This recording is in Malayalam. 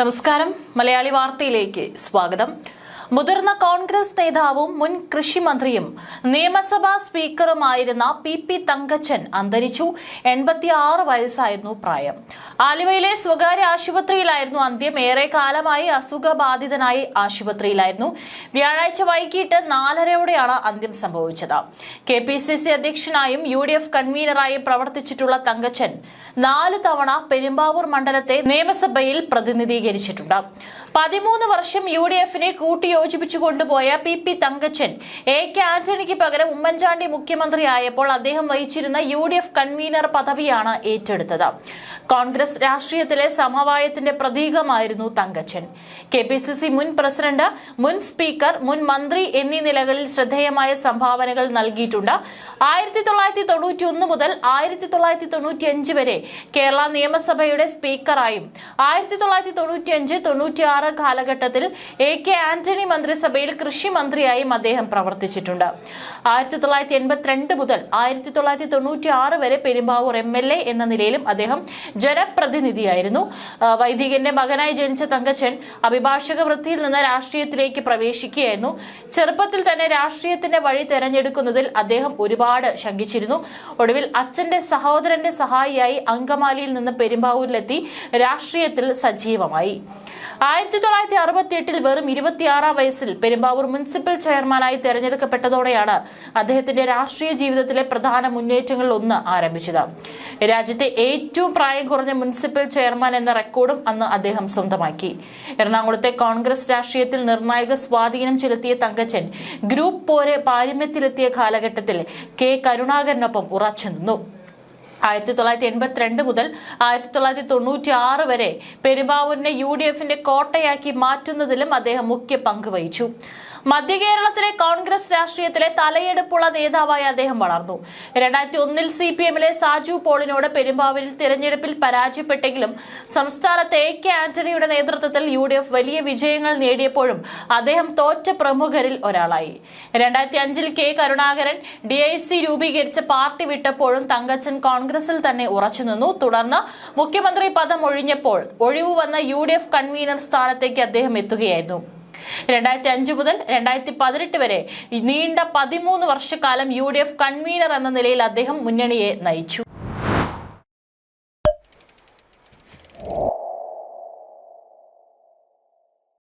നമസ്കാരം. മലയാളി വാർത്തയിലേക്ക് സ്വാഗതം. മുതിർന്ന കോൺഗ്രസ് നേതാവും മുൻ കൃഷിമന്ത്രിയും നിയമസഭാ സ്പീക്കറുമായിരുന്ന പി തങ്കച്ചൻ അന്തരിച്ചു. 86 വയസ്സായിരുന്നു പ്രായം. ആലുവയിലെ സ്വകാര്യ ആശുപത്രിയിലായിരുന്നു അന്ത്യം. ഏറെ കാലമായി അസുഖബാധിതനായി ആശുപത്രിയിലായിരുന്നു. വ്യാഴാഴ്ച വൈകിട്ട് 4:30-ഓടെയാണ് അന്ത്യം സംഭവിച്ചത്. KPCC അധ്യക്ഷനായും UDF കൺവീനറായും പ്രവർത്തിച്ചിട്ടുള്ള തങ്കച്ചൻ 4 തവണ പെരുമ്പാവൂർ മണ്ഡലത്തെ നിയമസഭയിൽ പ്രതിനിധീകരിച്ചിട്ടുണ്ട്. 13 വർഷം UDFനെ യോജിപ്പിച്ചു കൊണ്ടുപോയ പി തങ്കച്ചൻ AK ആന്റണിക്ക് പകരം ഉമ്മൻചാണ്ടി മുഖ്യമന്ത്രിയായപ്പോൾ അദ്ദേഹം വഹിച്ചിരുന്ന UDF കൺവീനർ പദവിയാണ് ഏറ്റെടുത്തത്. കോൺഗ്രസ് രാഷ്ട്രീയത്തിലെ സമവായത്തിന്റെ പ്രതീകമായിരുന്നു തങ്കച്ചൻ. KPCC മുൻ പ്രസിഡന്റ്, മുൻ സ്പീക്കർ, മുൻ മന്ത്രി എന്നീ നിലകളിൽ ശ്രദ്ധേയമായ സംഭാവനകൾ നൽകിയിട്ടുണ്ട്. 1991 മുതൽ 1995 വരെ കേരള നിയമസഭയുടെ സ്പീക്കറായും 1995-96 കാലഘട്ടത്തിൽ AK ആന്റണി മന്ത്രിസഭയിൽ കൃഷി മന്ത്രിയായും അദ്ദേഹം പ്രവർത്തിച്ചിട്ടുണ്ട്. 1982 മുതൽ 1996 വരെ പെരുമ്പാവൂർ MLA എന്ന നിലയിലും അദ്ദേഹം ജനപ്രതിനിധിയായിരുന്നു. വൈദികന്റെ മകനായി ജനിച്ച തങ്കച്ചൻ അഭിഭാഷക വൃത്തിയിൽ നിന്ന് രാഷ്ട്രീയത്തിലേക്ക് പ്രവേശിക്കുകയായിരുന്നു. ചെറുപ്പത്തിൽ തന്നെ രാഷ്ട്രീയത്തിന്റെ വഴി തെരഞ്ഞെടുക്കുന്നതിൽ അദ്ദേഹം ഒരുപാട് ശങ്കിച്ചിരുന്നു. ഒടുവിൽ അച്ഛന്റെ സഹോദരന്റെ സഹായിയായി അങ്കമാലിയിൽ നിന്ന് പെരുമ്പാവൂരിലെത്തി രാഷ്ട്രീയത്തിൽ സജീവമായി. 1968 വെറും 26 വയസ്സിൽ പെരുമ്പാവൂർ മുനിസിപ്പൽ ചെയർമാനായി തെരഞ്ഞെടുക്കപ്പെട്ടതോടെയാണ് അദ്ദേഹത്തിന്റെ രാഷ്ട്രീയ ജീവിതത്തിലെ പ്രധാന മുന്നേറ്റങ്ങളിൽ ഒന്ന് ആരംഭിച്ചത്. രാജ്യത്തെ ഏറ്റവും പ്രായം കുറഞ്ഞ മുനിസിപ്പൽ ചെയർമാൻ എന്ന റെക്കോർഡും അന്ന് അദ്ദേഹം സ്വന്തമാക്കി. എറണാകുളത്തെ കോൺഗ്രസ് രാഷ്ട്രീയത്തിൽ നിർണായക സ്വാധീനം ചെലുത്തിയ തങ്കച്ചൻ ഗ്രൂപ്പ് പോരെ പാരമ്യത്തിലെത്തിയ കാലഘട്ടത്തിൽ കരുണാകരനൊപ്പം ഉറച്ചുനിന്നു. 1982 മുതൽ 1996 വരെ പെരുമ്പാവൂരിനെ UDFന്റെ കോട്ടയാക്കി മാറ്റുന്നതിലും അദ്ദേഹം മുഖ്യ പങ്ക് വഹിച്ചു. മധ്യകേരളത്തിലെ കോൺഗ്രസ് രാഷ്ട്രീയത്തിലെ തലയെടുപ്പുള്ള നേതാവായി അദ്ദേഹം വളർന്നു. 2001 CPMലെ സാജു പോളിനോട് പെരുമ്പാവൂരിൽ തിരഞ്ഞെടുപ്പിൽ പരാജയപ്പെട്ടെങ്കിലും സംസ്ഥാനത്ത് AK ആന്റണിയുടെ നേതൃത്വത്തിൽ UDF വലിയ വിജയങ്ങൾ നേടിയപ്പോഴും അദ്ദേഹം തോറ്റ പ്രമുഖരിൽ ഒരാളായി. 2005 കരുണാകരൻ DIC രൂപീകരിച്ച് പാർട്ടി വിട്ടപ്പോഴും തങ്കച്ചൻ കോൺഗ്രസിൽ തന്നെ ഉറച്ചുനിന്നു. തുടർന്ന് മുഖ്യമന്ത്രി പദം ഒഴിഞ്ഞപ്പോൾ ഒഴിവു വന്ന UDF കൺവീനർ സ്ഥാനത്തേക്ക് അദ്ദേഹം എത്തുകയായിരുന്നു. 2005 മുതൽ 2018 വരെ നീണ്ട 13 വർഷക്കാലം UDF കൺവീനർ എന്ന നിലയിൽ അദ്ദേഹം മുന്നണിയെ നയിച്ചു.